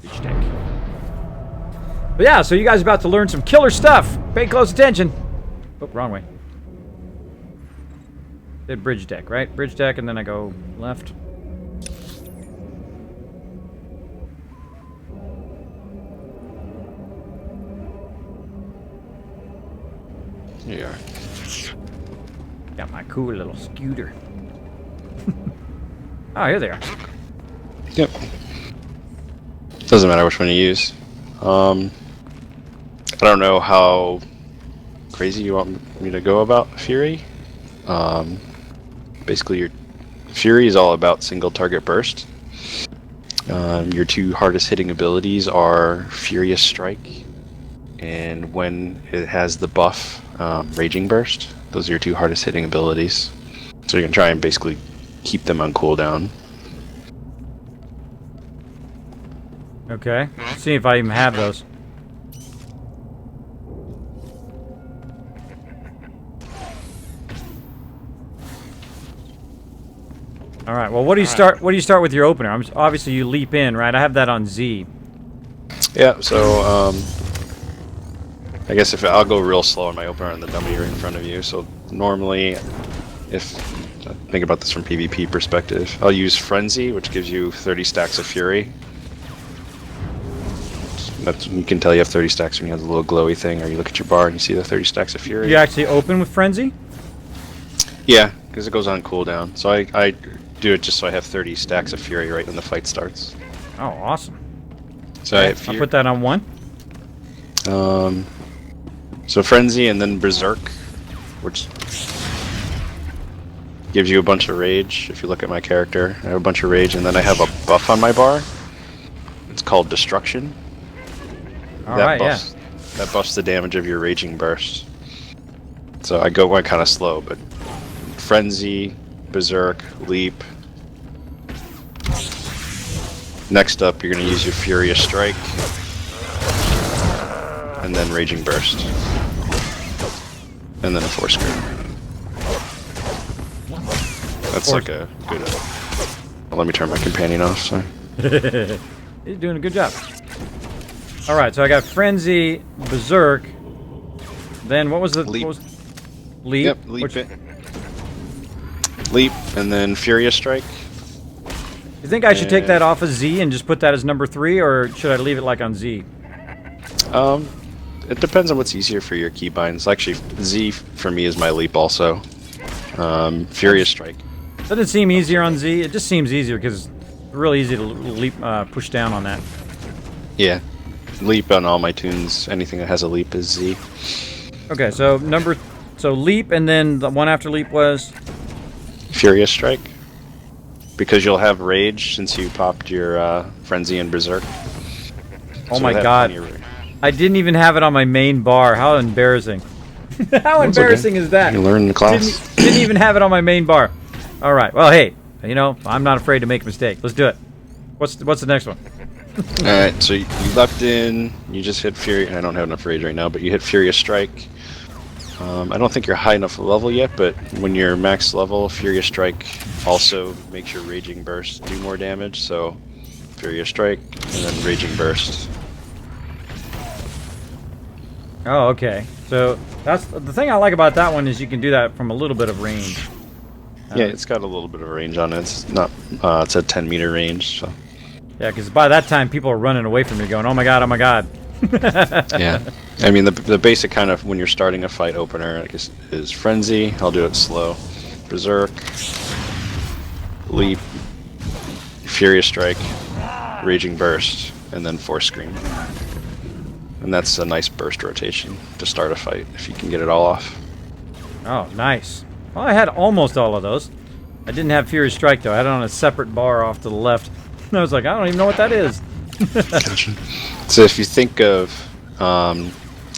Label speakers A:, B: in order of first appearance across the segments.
A: Bridge deck. But yeah, so you guys are about to learn some killer stuff. Pay close attention. Oh, wrong way. Did bridge deck, right? Bridge deck, and then I go left.
B: Here you are.
A: Got my cool little scooter. Oh, here they are.
B: Yep. Doesn't matter which one you use. I don't know how crazy you want me to go about Fury. Basically, your Fury is all about single target burst. Your two hardest hitting abilities are Furious Strike, and when it has the buff, Raging Burst. Those are your two hardest hitting abilities. So you can try and basically keep them on cooldown.
A: Okay. Let's see if I even have those. All right. Well, what do you start? What do you start with your opener? Obviously, you leap in, right? I have that on Z.
B: Yeah. So I guess if I'll go real slow on my opener on the dummy right in front of you. So normally, if think about this from PvP perspective, I'll use Frenzy, which gives you 30 stacks of Fury. You can tell you have 30 stacks when you have the little glowy thing, or you look at your bar and you see the 30 stacks of Fury.
A: You actually open with Frenzy?
B: Yeah, because it goes on cooldown. So I do it just so I have 30 stacks of Fury right when the fight starts.
A: Oh, awesome.
B: So
A: okay, I'll put that on 1.
B: So Frenzy and then Berserk, which gives you a bunch of rage. If you look at my character, I have a bunch of rage, and then I have a buff on my bar. It's called Destruction. That buffs the damage of your Raging Burst. So I go kind of slow, but Frenzy, Berserk, Leap. Next up, you're going to use your Furious Strike, and then Raging Burst, and then a Force Screen. That's like a good. Let me turn my companion off. Sorry.
A: He's doing a good job. All right, so I got Frenzy, Berserk. Then what was the
B: Leap?
A: Leap.
B: Yep, Leap. Leap, and then Furious Strike.
A: You think I should take that off of Z and just put that as number 3, or should I leave it like on Z?
B: It depends on what's easier for your keybinds. Actually, Z for me is my Leap also. Furious Strike.
A: Doesn't it seem easier on Z? It just seems easier because it's really easy to leap, push down on that.
B: Yeah. Leap on all my tunes. Anything that has a leap is Z.
A: Okay, so Leap, and then the one after Leap was?
B: Furious Strike. Because you'll have Rage since you popped your Frenzy and Berserk.
A: Oh my god. I didn't even have it on my main bar. How embarrassing. How embarrassing is that?
B: You learn in the class.
A: Didn't even have it on my main bar. Alright, well hey, you know, I'm not afraid to make a mistake. Let's do it. What's the next one?
B: Alright, so you leapt in, you just hit Fury. I don't have enough Rage right now, but you hit Furious Strike. I don't think you're high enough level yet, but when you're max level, Furious Strike also makes your Raging Burst do more damage, so Furious Strike, and then Raging Burst.
A: Oh, okay. So that's the thing I like about that one is you can do that from a little bit of range.
B: Yeah, it's got a little bit of range on it. It's not. It's a 10-meter range. So.
A: Yeah, because by that time people are running away from you, going, "Oh my god, oh my god."
B: Yeah, I mean the basic kind of when you're starting a fight opener, I guess, is Frenzy. I'll do it slow. Berserk, Leap, Furious Strike, Raging Burst, and then Force Scream. And that's a nice burst rotation to start a fight if you can get it all off.
A: Oh, nice. Well, I had almost all of those. I didn't have Furious Strike though. I had it on a separate bar off to the left. And I was like, I don't even know what that is.
B: Gotcha. So if you think of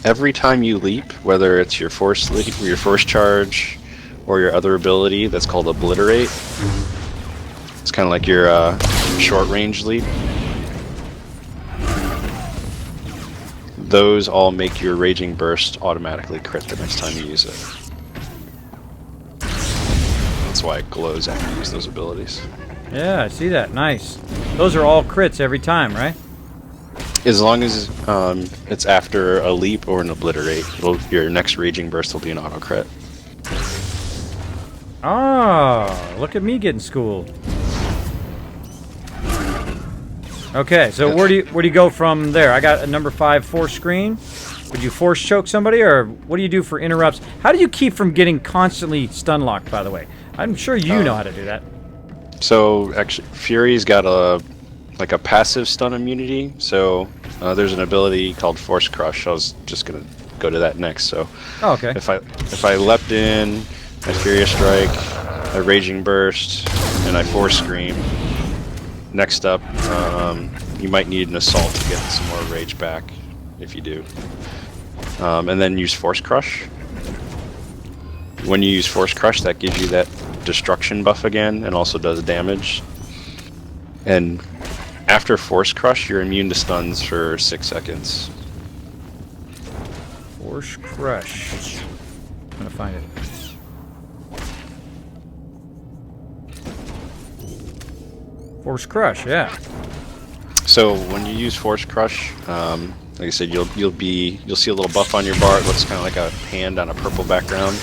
B: every time you leap, whether it's your force leap, or your force charge, or your other ability that's called Obliterate, it's kind of like your short range leap. Those all make your Raging Burst automatically crit the next time you use it. That's why it glows after you use those abilities.
A: Yeah, I see that. Nice. Those are all crits every time, right?
B: As long as it's after a leap or an obliterate, your next raging burst will be an auto crit.
A: Oh, look at me getting schooled. Okay, so where do you go from there? I got a number 5 force screen. Would you force choke somebody, or what do you do for interrupts? How do you keep from getting constantly stun locked, by the way? I'm sure you know how to do that.
B: So actually, Fury's got a passive stun immunity. So there's an ability called Force Crush. I was just gonna go to that next. So
A: okay.
B: If I leapt in, I Furious Strike, I Raging Burst, and I Force Scream. Next up, you might need an Assault to get some more rage back, if you do. And then use Force Crush. When you use Force Crush, that gives you that destruction buff again, and also does damage. And after Force Crush, you're immune to stuns for 6 seconds.
A: Force Crush. I'm gonna find it. Force Crush, yeah.
B: So when you use Force Crush, like I said, you'll see a little buff on your bar. It looks kind of like a hand on a purple background.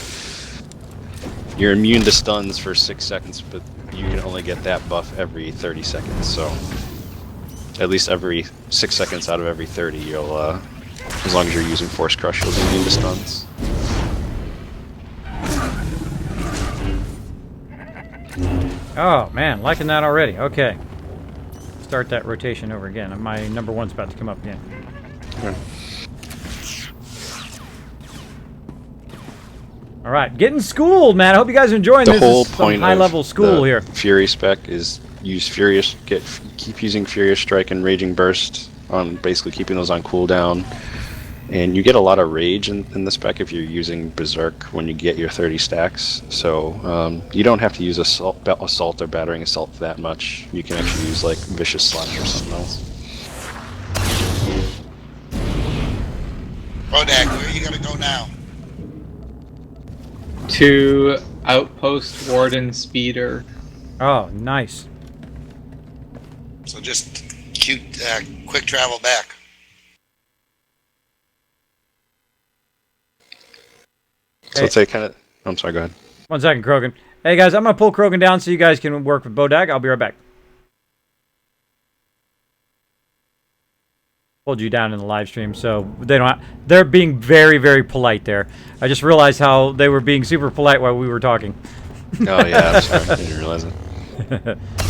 B: You're immune to stuns for 6 seconds, but you can only get that buff every 30 seconds. So at least every 6 seconds out of every 30, you'll, as long as you're using Force Crush, you'll be immune to stuns.
A: Oh man, liking that already. Okay. Start that rotation over again. My number 1's about to come up again.
B: Yeah.
A: All right, getting schooled, man. I hope you guys are enjoying this.
B: The whole
A: This is
B: point
A: some high-level
B: of
A: school
B: the
A: here.
B: Fury spec is keep using Furious Strike and Raging Burst on basically keeping those on cooldown. And you get a lot of rage in the spec if you're using Berserk when you get your 30 stacks. So you don't have to use Assault or Battering Assault that much. You can actually use like Vicious Slash or something else.
C: Bodak, where are you gonna go now?
D: To Outpost Warden Speeder.
A: Oh, nice.
C: So just cute, quick travel back.
B: So it's a kind of... I'm sorry, go ahead.
A: 1 second, Krogan. Hey guys, I'm gonna pull Krogan down so you guys can work with Bodag. I'll be right back. Pulled you down in the live stream, so they don't. They're being very, very polite there. I just realized how they were being super polite while we were talking.
B: Oh yeah, I'm sorry, I didn't realize it.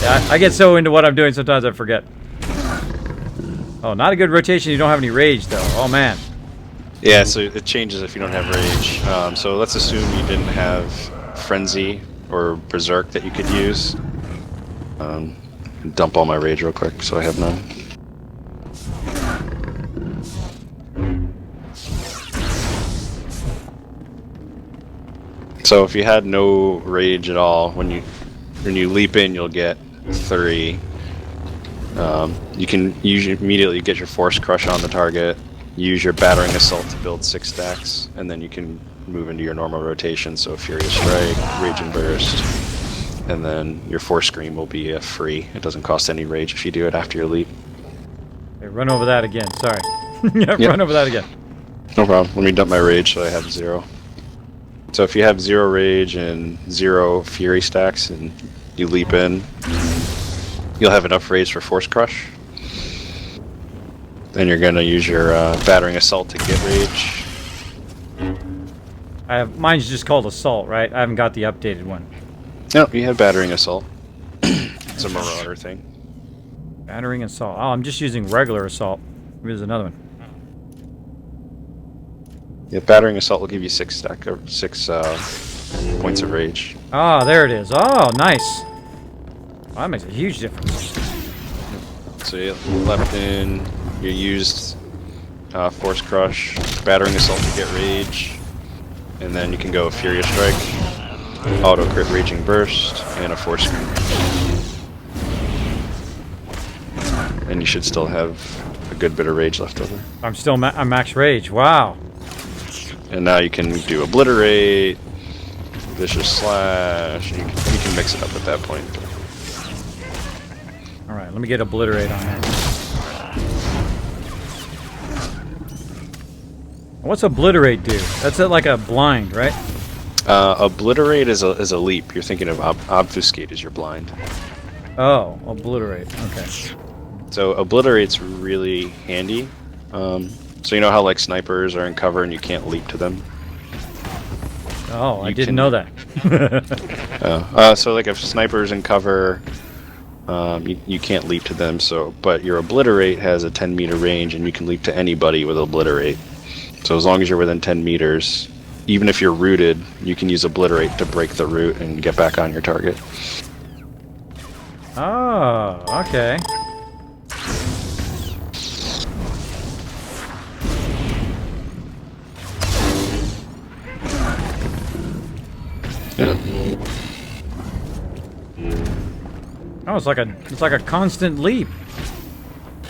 A: Yeah, I get so into what I'm doing sometimes I forget. Oh, not a good rotation. You don't have any rage though. Oh man.
B: Yeah, so it changes if you don't have rage. So let's assume you didn't have Frenzy or Berserk that you could use. Dump all my rage real quick so I have none. So if you had no rage at all, when you leap in, you'll get 3. You can immediately get your Force Crush on the target. Use your Battering Assault to build 6 stacks, and then you can move into your normal rotation, so Furious Strike, Rage and Burst, and then your Force Scream will be free. It doesn't cost any rage if you do it after your leap.
A: Hey, run over that again. Sorry.
B: Yep.
A: Run over that again.
B: No problem. Let me dump my rage so I have 0. So if you have 0 rage and 0 Fury stacks and you leap in, you'll have enough rage for Force Crush. Then you're going to use your Battering Assault to get rage.
A: Mine's just called Assault, right? I haven't got the updated one.
B: No, you have Battering Assault. It's a Marauder thing.
A: Battering Assault. Oh, I'm just using regular Assault. Here's another one.
B: Yeah, Battering Assault will give you 6 points of rage.
A: Ah, there it is. Oh, nice. Well, that makes a huge difference.
B: So you leapt in, you used Force Crush, Battering Assault to get rage, and then you can go Furious Strike, Auto Crit Raging Burst, and a Force Scream. And you should still have a good bit of rage left over.
A: I'm still I'm max rage. Wow.
B: And now you can do Obliterate, Vicious Slash, and you can mix it up at that point.
A: All right, let me get Obliterate on there. What's Obliterate do? That's like a blind, right?
B: Obliterate is a leap. You're thinking of obfuscate as your blind.
A: Oh, Obliterate. Okay.
B: So Obliterate's really handy. So you know how like snipers are in cover and you can't leap to them?
A: Oh, I
B: You
A: didn't
B: can-
A: know that.
B: So like if snipers in cover, you can't leap to them. But your Obliterate has a 10-meter range and you can leap to anybody with Obliterate. So as long as you're within 10 meters, even if you're rooted, you can use Obliterate to break the root and get back on your target.
A: Oh, okay.
B: Yeah.
A: Oh, it's like a constant leap.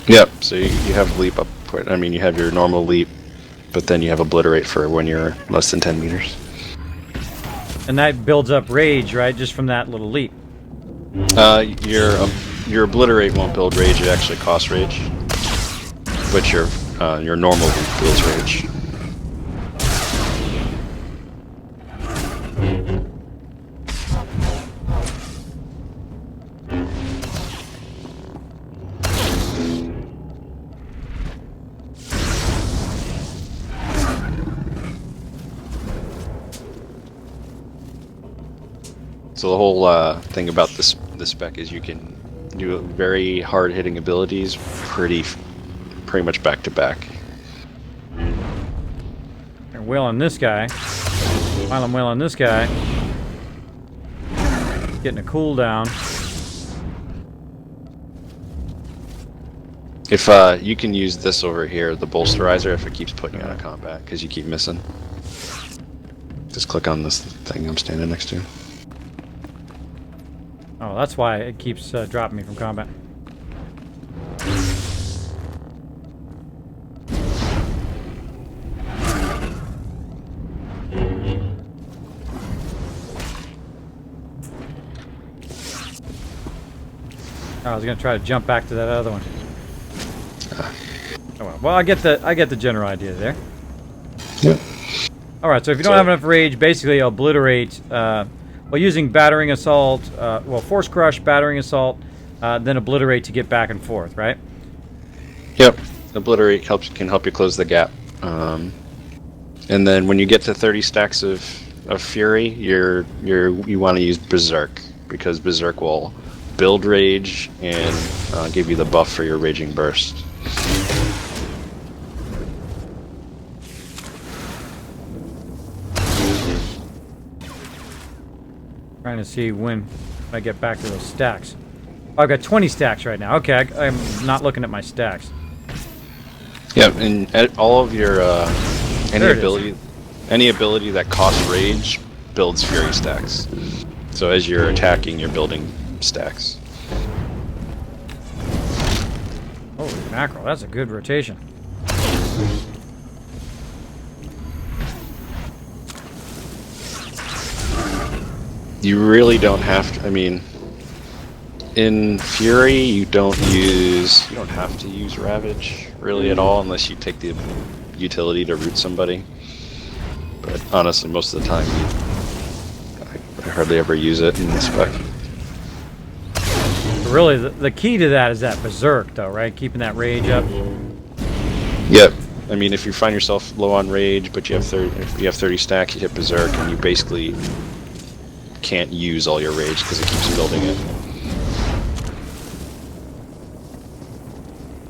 B: Yep. So you have leap up. I mean, you have your normal leap, but then you have Obliterate for when you're less than 10 meters.
A: And that builds up rage, right? Just from that little leap.
B: Your Obliterate won't build rage. It actually costs rage. But your normal leap builds rage. So the whole thing about this spec is you can do very hard-hitting abilities pretty much back to back.
A: And wailing this guy. While I'm wailing this guy. Getting a cooldown.
B: If you can use this over here, the bolsterizer, if it keeps putting you out of combat because you keep missing. Just click on this thing I'm standing next to.
A: Oh, that's why it keeps dropping me from combat. Oh, I was gonna try to jump back to that other one. Oh well, I get the general idea there.
B: Yep.
A: All right, so if you don't have enough rage, basically Obliterate. Well, using Battering Assault, Force Crush, Battering Assault, then Obliterate to get back and forth, right?
B: Yep. Obliterate can help you close the gap. And then when you get to 30 stacks of Fury, you want to use Berserk because Berserk will build rage and give you the buff for your Raging Burst.
A: Trying to see when I get back to those stacks. Oh, I've got 20 stacks right now. Okay, I'm not looking at my stacks.
B: Yep, and all of your
A: There it is.
B: any ability that costs rage builds Fury stacks. So as you're attacking, you're building stacks.
A: Holy mackerel, that's a good rotation.
B: You really don't have to. I mean, in Fury, you don't have to use Ravage really at all unless you take the utility to root somebody. But honestly, most of the time, I hardly ever use it in this spec.
A: But really, the key to that is that Berserk, though, right? Keeping that rage up.
B: Yep. I mean, if you find yourself low on rage, but you have 30 stacks, you hit Berserk, and you basically can't use all your rage because it keeps building it.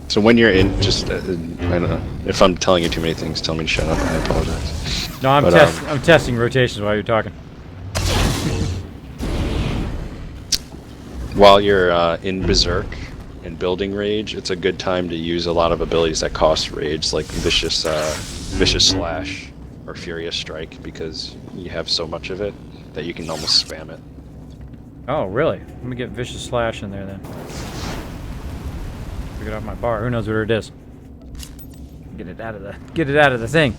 B: So when you're in, just I don't know. If I'm telling you too many things, tell me to shut up. I apologize.
A: No, I'm
B: But,
A: I'm testing rotations while you're talking.
B: While you're in Berserk and building rage, it's a good time to use a lot of abilities that cost rage, like Vicious Slash or Furious Strike, because you have so much of it that you can almost spam it.
A: Oh, really? Let me get Vicious Slash in there then. Pick it off my bar. Who knows where it is? Get it out of the thing.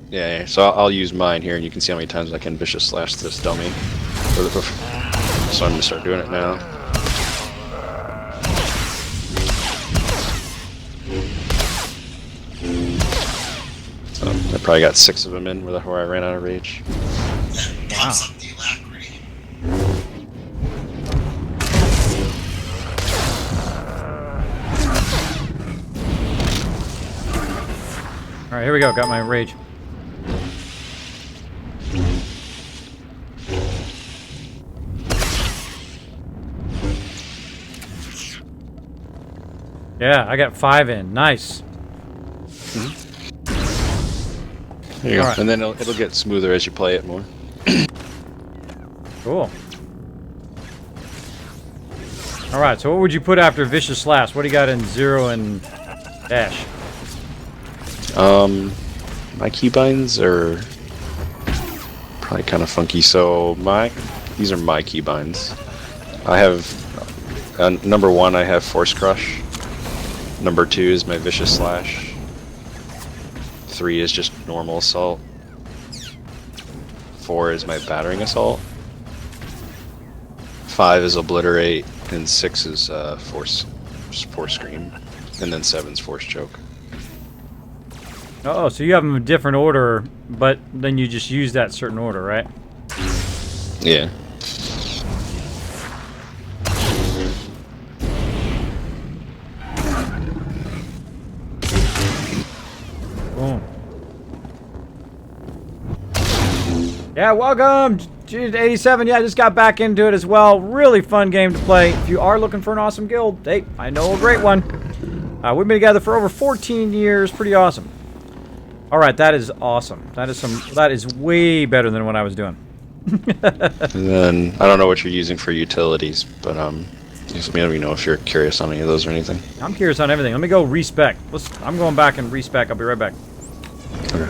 B: Yeah, so I'll use mine here, and you can see how many times I can Vicious Slash this dummy. So I'm gonna start doing it now. So I probably got 6 of them in before I ran out of rage.
C: That pops up the alacrity.
A: All right, here we go. Got my rage. Yeah, I got 5 in. Nice.
B: There you go.
A: Alright.
B: And then it'll get smoother as you play it more.
A: Cool. All right, so what would you put after Vicious Slash? What do you got in 0 and Dash?
B: My keybinds are probably kind of funky. So these are my keybinds. I have number 1. I have Force Crush. Number 2 is my Vicious Slash. 3 is just normal assault. 4 is my Battering Assault. 5 is Obliterate, and 6 is Force Scream, and then 7's Force Choke.
A: Oh, so you have them in a different order, but then you just use that certain order, right?
B: Yeah.
A: Boom. Yeah, welcome, Dude, 87. Yeah, I just got back into it as well. Really fun game to play. If you are looking for an awesome guild, hey, I know a great one. We've been together for over 14 years. Pretty awesome. All right, that is awesome. That is way better than what I was doing.
B: And then I don't know what you're using for utilities, but just let me know if you're curious on any of those or anything.
A: I'm curious on everything. Let me go respec. I'm going back and respec. I'll be right back.
B: Okay.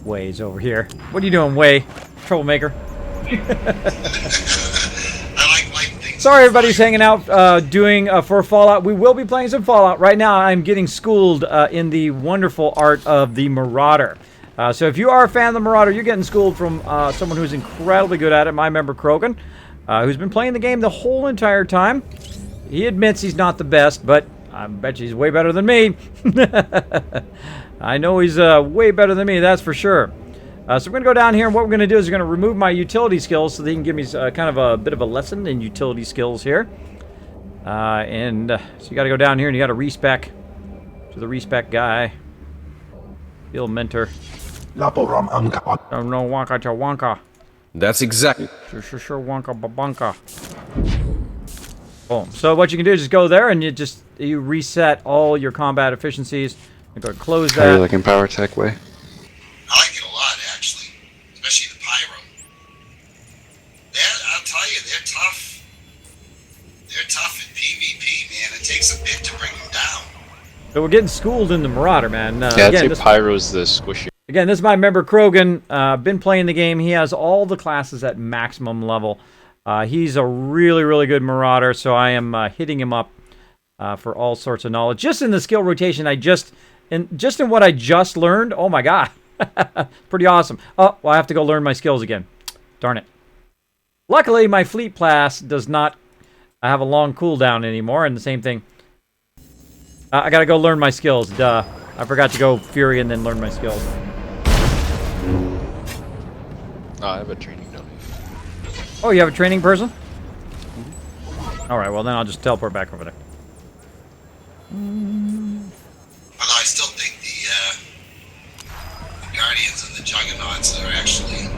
A: Way's over here. What are you doing, Way? Troublemaker. Sorry, everybody's hanging out, doing for Fallout. We will be playing some Fallout. Right now, I'm getting schooled in the wonderful art of the Marauder. So if you are a fan of the Marauder, you're getting schooled from someone who's incredibly good at it, my member Krogan, who's been playing the game the whole entire time. He admits he's not the best, but I bet you he's way better than me. I know he's way better than me, that's for sure. So we're going to go down here, and what we're going to do is we're going to remove my utility skills so they can give me kind of a bit of a lesson in utility skills here. So you got to go down here, and you got to respec to the respec guy. Field mentor. Oh no, wonka cha wonka.
E: That's exactly.
A: Sure, wonka babunka. Boom. So what you can do is just go there, and you reset all your combat efficiencies. I'm going to close that.
B: How are you liking Power Tech, Way?
C: I like it a lot, actually. Especially the Pyro. I'll tell you, they're tough. They're tough in PvP, man. It takes a bit to bring them down.
A: So we're getting schooled in the Marauder, man.
B: Yeah, I'd say Pyro's the squishy.
A: Again, this is my member Krogan. Been playing the game. He has all the classes at maximum level. He's a really, really good Marauder, so I am hitting him up for all sorts of knowledge. Just in the skill rotation, in what I just learned, oh my god. Pretty awesome. Oh, well, I have to go learn my skills again. Darn it. Luckily, my fleet class does not have a long cooldown anymore, and the same thing. I gotta go learn my skills. Duh. I forgot to go Fury and then learn my skills.
B: Oh, I have a training dummy.
A: Oh, you have a training person? Mm-hmm. Alright, well then I'll just teleport back over there.
C: Although I still think the Guardians and the Juggernauts are actually,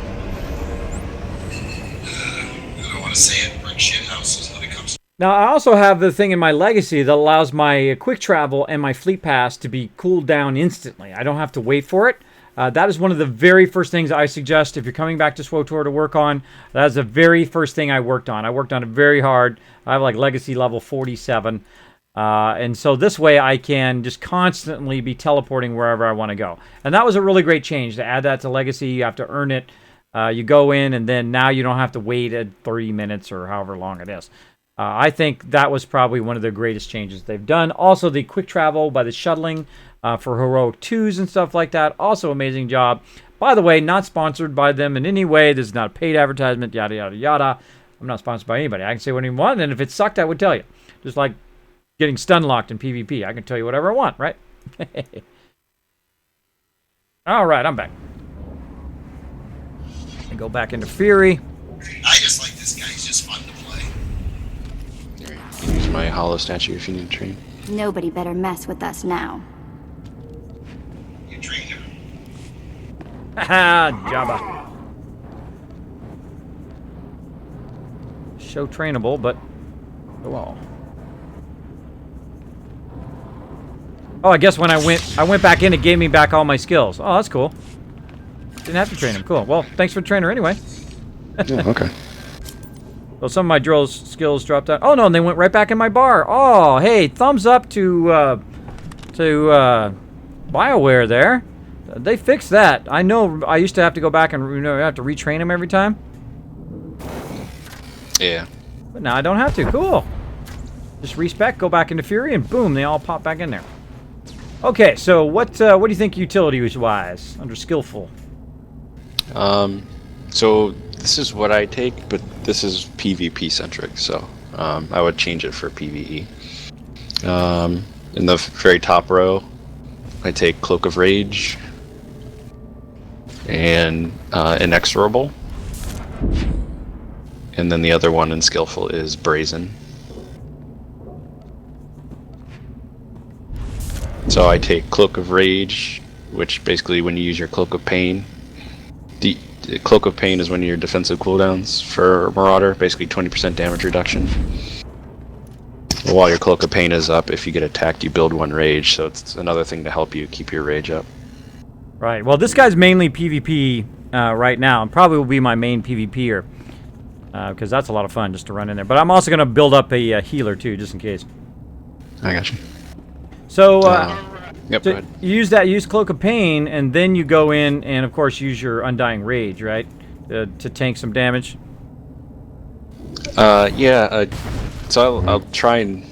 C: I don't want to say it, brick shit houses when it comes to.
A: Now, I also have the thing in my legacy that allows my quick travel and my fleet pass to be cooled down instantly. I don't have to wait for it. That is one of the very first things I suggest if you're coming back to SWTOR to work on. That is the very first thing I worked on. I worked on it very hard. I have like legacy level 47. And so this way I can just constantly be teleporting wherever I want to go. And that was a really great change. To add that to legacy, you have to earn it. You go in, and then now you don't have to wait at 30 minutes or however long it is. I think that was probably one of the greatest changes they've done. Also, the quick travel by the shuttling for Heroic 2s and stuff like that. Also, amazing job. By the way, not sponsored by them in any way. This is not a paid advertisement, yada, yada, yada. I'm not sponsored by anybody. I can say what I want, and if it sucked, I would tell you. Just like getting stun locked in PvP. I can tell you whatever I want, right? All right, I'm back. And go back into Fury.
C: I just like this guy. He's just fun to play.
B: Alright, you can use my hollow statue if you need to train.
E: Nobody better mess with us now.
C: You train him.
A: Haha, Jabba. Show trainable, but oh well. Oh, I guess when I went back in, it gave me back all my skills. Oh, that's cool. Didn't have to train him. Cool. Well, thanks for the trainer anyway.
B: Yeah, okay.
A: Well, some of my drill skills dropped out. Oh no, and they went right back in my bar. Oh, hey, thumbs up to BioWare there. They fixed that. I know. I used to have to go back and have to retrain him every time.
B: Yeah.
A: But now I don't have to. Cool. Just respec, go back into Fury, and boom, they all pop back in there. Okay, so what do you think utility-wise under skillful?
B: So this is what I take, but this is PvP centric, so I would change it for PvE. In the very top row, I take Cloak of Rage and Inexorable. And then the other one in skillful is Brazen. So I take Cloak of Rage, which basically when you use your Cloak of Pain, the Cloak of Pain is one of your defensive cooldowns for Marauder, basically 20% damage reduction. While your Cloak of Pain is up, if you get attacked, you build 1 rage, so it's another thing to help you keep your rage up.
A: Right, well this guy's mainly PvP right now, and probably will be my main PvPer. Because that's a lot of fun just to run in there. But I'm also going to build up a healer too, just in case.
B: I got you.
A: So,
B: Yep, go ahead.
A: you use Cloak of Pain, and then you go in and, of course, use your Undying Rage, right? To tank some damage.
B: Yeah, so I'll try and...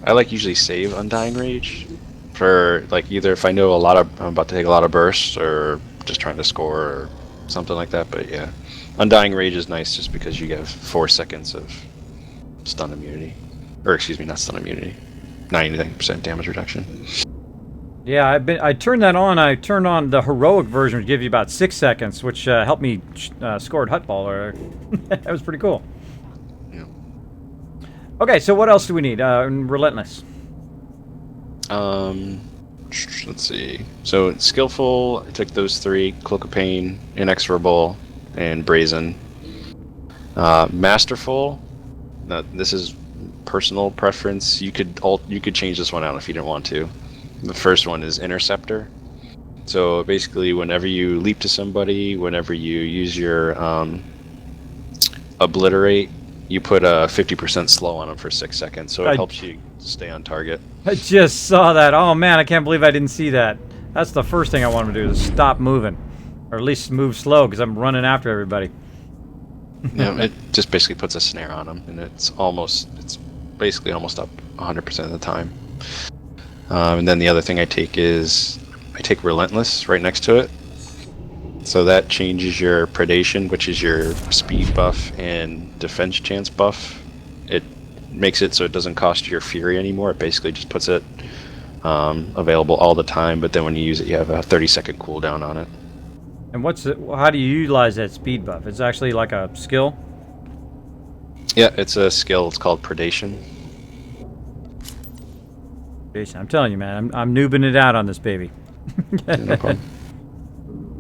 B: I usually save Undying Rage for, either if I know I'm about to take a lot of bursts, or just trying to score, or something like that, but yeah. Undying Rage is nice just because you get 4 seconds of stun immunity. Or, excuse me, not stun immunity. 99% damage reduction.
A: Yeah, I turned that on. I turned on the heroic version, which give you about 6 seconds, which helped me score at Hutball. That was pretty cool.
B: Yeah.
A: Okay, so what else do we need? Relentless.
B: Let's see. So, skillful, I took those 3. Cloak of Pain, Inexorable, and Brazen. Masterful. Now, this is personal preference. You could change this one out if you didn't want to. The first one is Interceptor. So basically, whenever you leap to somebody, whenever you use your Obliterate, you put a 50% slow on them for 6 seconds. So it helps you stay on target.
A: I just saw that. Oh man, I can't believe I didn't see that. That's the first thing I want to do, is stop moving. Or at least move slow, because I'm running after everybody.
B: Yeah, it just basically puts a snare on them, and it's basically almost up 100% of the time. And then the other thing I take Relentless right next to it. So that changes your Predation, which is your speed buff and defense chance buff. It makes it so it doesn't cost your Fury anymore. It basically just puts it available all the time, but then when you use it, you have a 30-second cooldown on it.
A: And how do you utilize that speed buff? It's actually like a skill?
B: Yeah, it's a skill. It's called Predation.
A: I'm telling you, man, I'm noobing it out on this baby.
B: Yeah, no problem.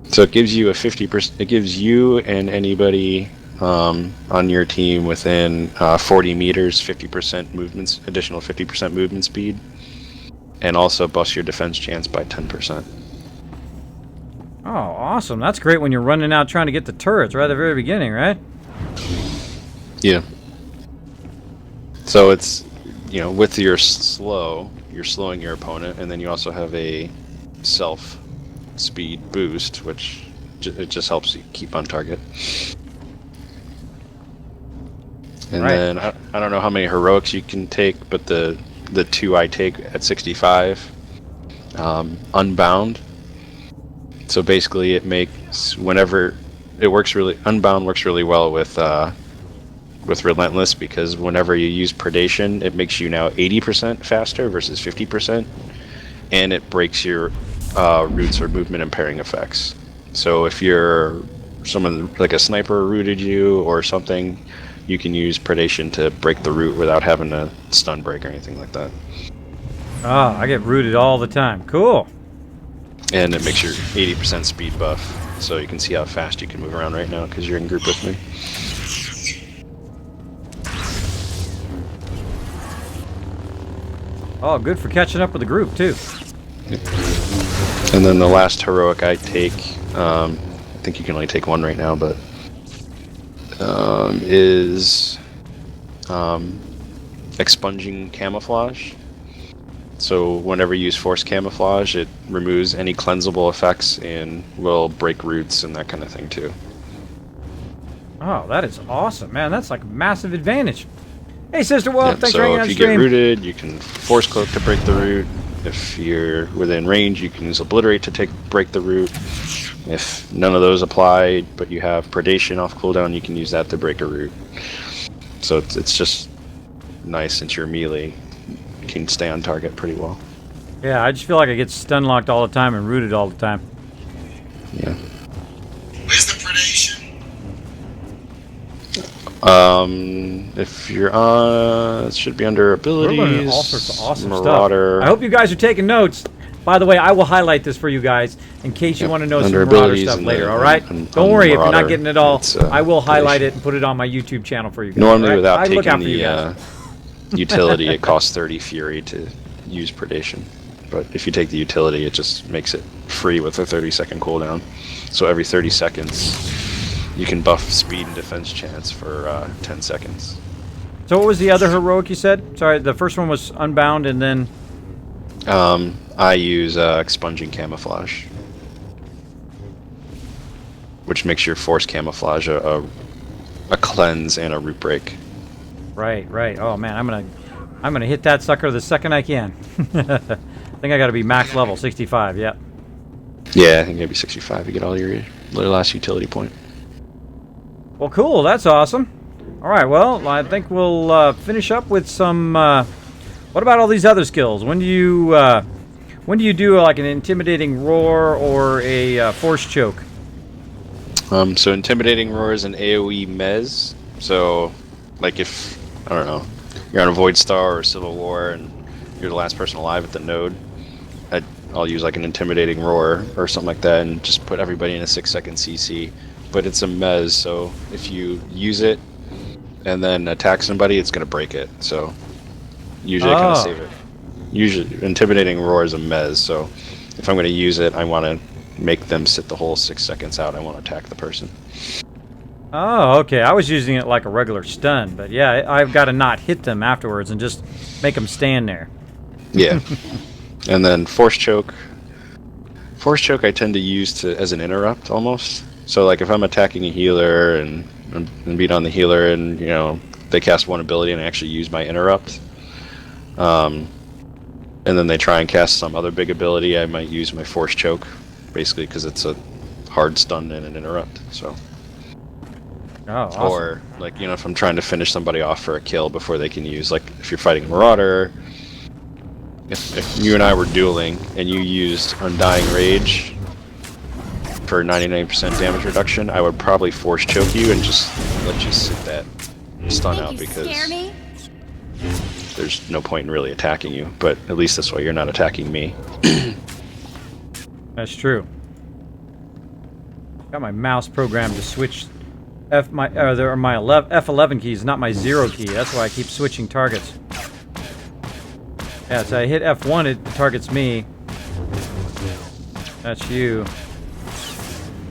B: So it gives you a 50%. It gives you and anybody on your team within 40 meters 50% movements, additional 50% movement speed, and also buffs your defense chance by 10%.
A: Oh, awesome! That's great when you're running out trying to get the turrets right at the very beginning, right?
B: Yeah. So it's, with your you're slowing your opponent, and then you also have a self speed boost, which it just helps you keep on target. And then I don't know how many heroics you can take, but the 2 I take at 65, Unbound. So basically, it makes Unbound works really well with with Relentless, because whenever you use Predation, it makes you now 80% faster versus 50%, and it breaks your roots or movement impairing effects. So if you're someone like a sniper rooted you or something, you can use Predation to break the root without having to stun break or anything like that.
A: Oh, I get rooted all the time. Cool.
B: And it makes your 80% speed buff, so you can see how fast you can move around right now because you're in group with me.
A: Oh, good for catching up with the group, too.
B: And then the last heroic I take, I think you can only take one right now, but is Expunging Camouflage. So whenever you use Force Camouflage, it removes any cleansable effects and will break roots and that kind of thing too.
A: Oh, that is awesome, man. That's like a massive advantage. Hey, Sister Wolf, thanks for
B: so
A: hanging on
B: if you
A: stream.
B: get rooted, you can Force Cloak to break the root. If you're within range, you can use Obliterate to break the root. If none of those apply, but you have Predation off cooldown, you can use that to break a root. So it's just nice since you're melee. You can stay on target pretty well.
A: Yeah, I just feel like I get stun locked all the time and rooted all the time.
B: Yeah.
C: Where's the predation?
B: If you're on, it should be under abilities.
A: We're learning all sorts of awesome
B: Marauder.
A: stuff. I hope you guys are taking notes. By the way, I will highlight this for you guys in case you want to know some
B: under
A: Marauder
B: abilities
A: stuff
B: and
A: later,
B: then
A: alright?
B: on
A: Don't worry if you're not
B: Marauder,
A: getting it all.
B: it's,
A: I will highlight
B: predation.
A: it and put it on my YouTube channel for you guys.
B: Normally,
A: alright?
B: without
A: I look out
B: taking
A: for you guys.
B: the utility, it costs 30 Fury to use Predation. But if you take the utility, it just makes it free with a 30-second cooldown. So every 30 seconds, you can buff speed and defense chance for 10 seconds.
A: So what was the other heroic you said? Sorry, the first one was Unbound and then...
B: I use Expunging Camouflage, which makes your Force Camouflage a cleanse and a root break.
A: Right. Oh man, I'm gonna hit that sucker the second I can. I think I gotta be max level, 65, yep.
B: Yeah, I think maybe 65 to get all your last utility point.
A: Well, cool. That's awesome. All right. Well, I think we'll finish up with some. What about all these other skills? When do you do like an intimidating roar or a force choke?
B: So intimidating roar is an AOE mez. So, like if I don't know, you're on a Void Star or Civil War and you're the last person alive at the node, I'll use like an intimidating roar or something like that and just put everybody in a 6-second CC. But it's a mez, so if you use it and then attack somebody, it's going to break it. So usually I kind of save it. Usually, intimidating roar is a mez, so if I'm going to use it, I want to make them sit the whole 6 seconds out. I want to attack the person.
A: Oh, okay. I was using it like a regular stun, but yeah, I've got to not hit them afterwards and just make them stand there.
B: Yeah. And then force choke. Force choke I tend to use as an interrupt almost. So like if I'm attacking a healer and beat on the healer and you know they cast one ability and I actually use my interrupt, and then they try and cast some other big ability, I might use my force choke, basically because it's a hard stun and an interrupt. So.
A: Oh, awesome.
B: Or like you know if I'm trying to finish somebody off for a kill before they can use, like if you're fighting Marauder, if you and I were dueling and you used Undying Rage for 99% damage reduction, I would probably force choke you and just let you sit that stun out because there's no point in really attacking you. But at least this way you're not attacking me.
A: That's true. Got my mouse programmed to switch F11 keys, not my 0 key. That's why I keep switching targets. Yeah, so I hit F1, it targets me. That's you.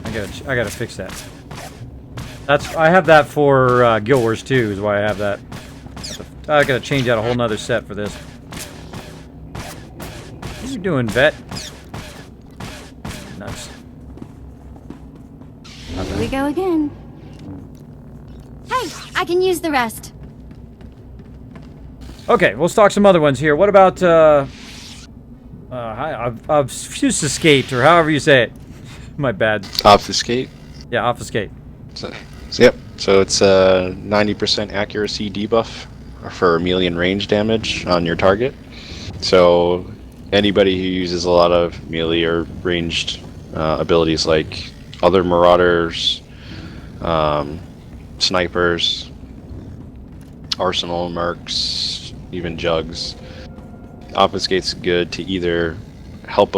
A: I gotta fix that. I have that for Guild Wars 2, is why I have that. I gotta change out a whole nother set for this. What are you doing, vet? Nuts.
E: Here we go again. Hey, I can use the rest.
A: Okay, we'll stock some other ones here. What about obfuscate, or however you say it? My bad.
B: Obfuscate?
A: Yeah, obfuscate.
B: So, Yep. So it's a 90% accuracy debuff for melee and range damage on your target. So anybody who uses a lot of melee or ranged abilities like other marauders, snipers, arsenal mercs, even jugs, obfuscate's good to either help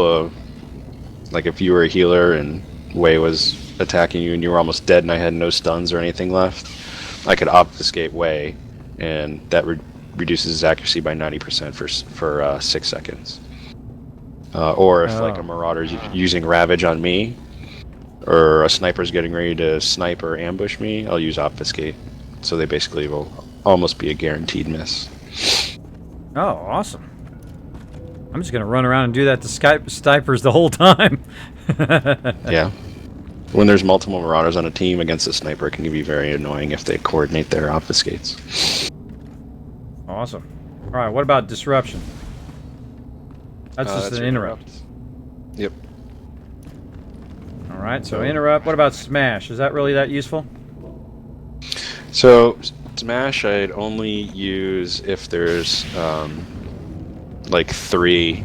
B: like if you were a healer and Wei was attacking you and you were almost dead and I had no stuns or anything left, I could obfuscate Wei, and that reduces his accuracy by 90% for 6 seconds. Or if like a marauder's using Ravage on me, or a sniper's getting ready to snipe or ambush me, I'll use obfuscate. So they basically will almost be a guaranteed miss.
A: Oh, awesome. I'm just gonna run around and do that to snipers the whole time.
B: Yeah. When there's multiple marauders on a team against a sniper, it can be very annoying if they coordinate their obfuscates.
A: Awesome. All right, what about disruption? That's just an interrupt.
B: Yep.
A: All right, so interrupt. What about smash? Is that really that useful?
B: So smash I'd only use if there's like 3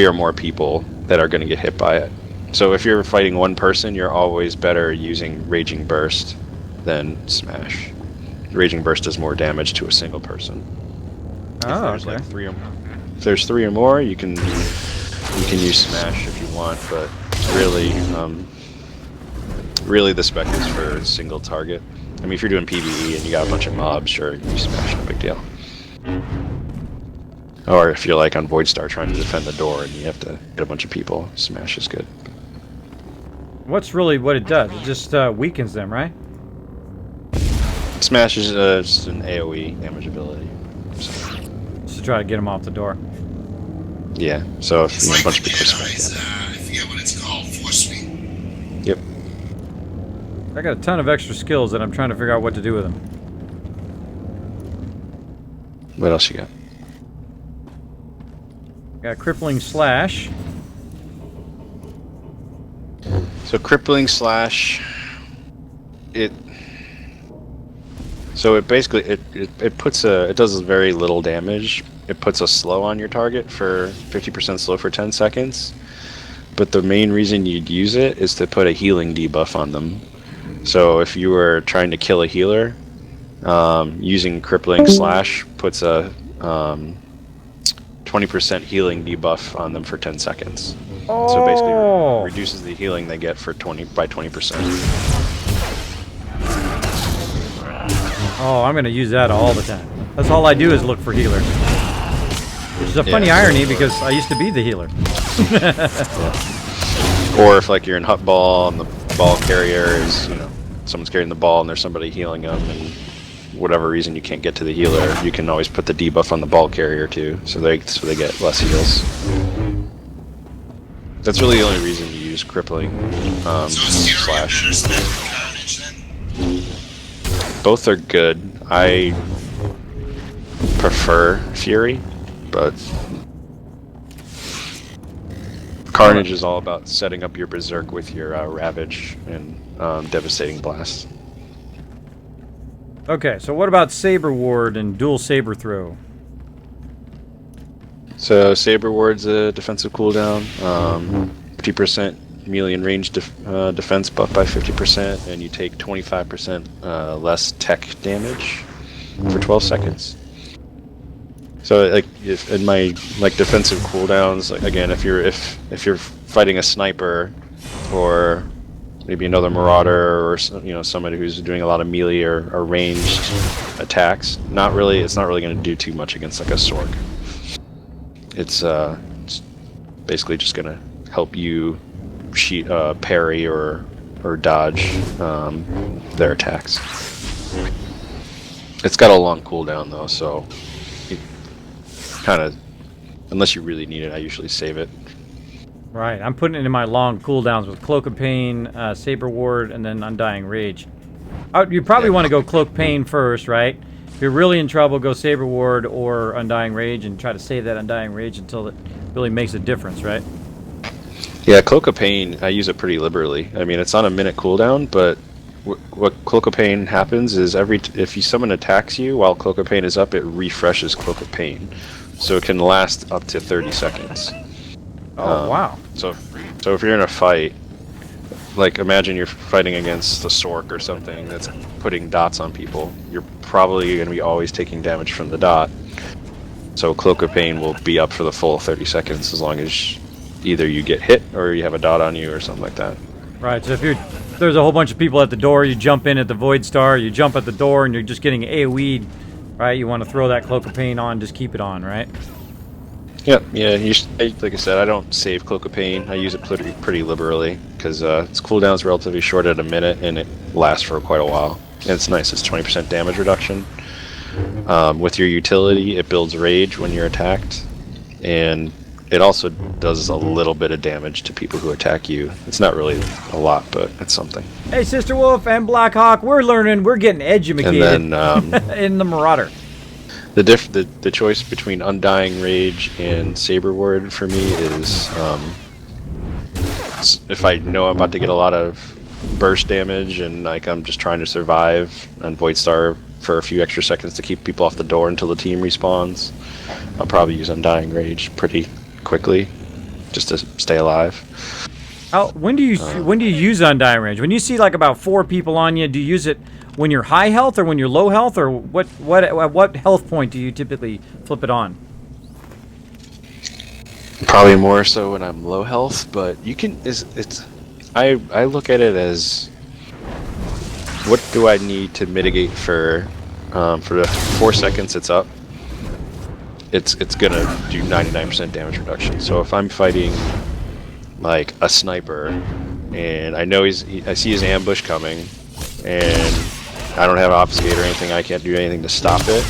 B: or more people that are going to get hit by it. So if you're fighting one person, you're always better using Raging Burst than Smash. Raging Burst does more damage to a single person.
A: Oh,
B: if there's
A: okay.
B: like 3 or more, if there's 3 or more, you can use Smash if you want, but really the spec is for single target. I mean, if you're doing PvE and you got a bunch of mobs, sure, use Smash, no big deal. Or if you're like on Voidstar trying to defend the door and you have to get a bunch of people, Smash is good.
A: What's really what it does? It just weakens them, right?
B: Smash is just an AoE damage ability. So,
A: Just to try to get them off the door.
B: yeah, so if
C: It's
B: you
C: like
B: have a bunch of
C: the
B: people
C: Jedi's,
B: spec,
C: I forget what it's called, Force Suite.
B: Yep.
A: I got a ton of extra skills that I'm trying to figure out what to do with them.
B: What else you got?
A: Got crippling slash.
B: So crippling slash, it basically it does very little damage. It puts a slow on your target for 50% slow for 10 seconds. But the main reason you'd use it is to put a healing debuff on them. So if you were trying to kill a healer, using crippling slash puts a 20% healing debuff on them for 10 seconds. So basically reduces the healing they get for 20%.
A: Oh, I'm gonna use that all the time. That's all I do is look for healers. Which is a funny irony because I used to be the healer.
B: Or if like you're in hut ball and the ball carrier is, someone's carrying the ball and there's somebody healing them, and whatever reason you can't get to the healer, you can always put the debuff on the ball carrier too, so they get less heals. That's really the only reason you use crippling
C: So is Fury a
B: slash.
C: better spec than Carnage then?
B: Both are good. I prefer Fury, but Carnage is all about setting up your Berserk with your Ravage and Devastating Blast.
A: Okay, so what about Saber Ward and dual Saber Throw?
B: So Saber Ward's a defensive cooldown, 50% melee and range defense buff by 50%, and you take 25% less tech damage for 12 seconds. So like in my defensive cooldowns, again, if you're fighting a sniper or maybe another marauder or somebody who's doing a lot of melee or ranged attacks, it's not really going to do too much against like a Sork. It's basically just going to help you parry or dodge their attacks. It's got a long cooldown though, so kind of, unless you really need it, I usually save it.
A: Right, I'm putting it in my long cooldowns with Cloak of Pain, Saber Ward, and then Undying Rage. You probably want to go Cloak Pain first, right? If you're really in trouble, go Saber Ward or Undying Rage and try to save that Undying Rage until it really makes a difference, right?
B: Yeah, Cloak of Pain, I use it pretty liberally. I mean, it's on a minute cooldown, but what Cloak of Pain happens is if someone attacks you while Cloak of Pain is up, it refreshes Cloak of Pain. So it can last up to 30 seconds.
A: Oh, wow.
B: So if you're in a fight, like imagine you're fighting against the Sork or something that's putting dots on people, you're probably going to be always taking damage from the dot. So Cloak of Pain will be up for the full 30 seconds as long as either you get hit or you have a dot on you or something like that.
A: Right, so if there's a whole bunch of people at the door, you jump in at the Void Star, you jump at the door, and you're just getting AoE'd, right? You want to throw that Cloak of Pain on, just keep it on, right?
B: Yep, yeah, like I said, I don't save Cloak of Pain. I use it pretty liberally, because its cooldown's relatively short at a minute, and it lasts for quite a while. And it's nice, it's 20% damage reduction. With your utility, it builds rage when you're attacked, and it also does a little bit of damage to people who attack you. It's not really a lot, but it's something.
A: Hey, Sister Wolf and Blackhawk, we're learning, we're getting educated
B: And then
A: in the Marauder.
B: the choice between Undying Rage and Saber Ward for me is if I know I'm about to get a lot of burst damage and like I'm just trying to survive on Void Star for a few extra seconds to keep people off the door until the team respawns, I'll probably use Undying Rage pretty quickly just to stay alive.
A: When do you use Undying Rage? When you see like about 4 people on you, do you use it when you're high health or when you're low health, or what health point do you typically flip it on?
B: Probably more so when I'm low health, but you can. I look at it as what do I need to mitigate for the 4 seconds it's up. It's gonna do 99% damage reduction. So if I'm fighting like a sniper and I know I see his ambush coming and I don't have obfuscate or anything, I can't do anything to stop it.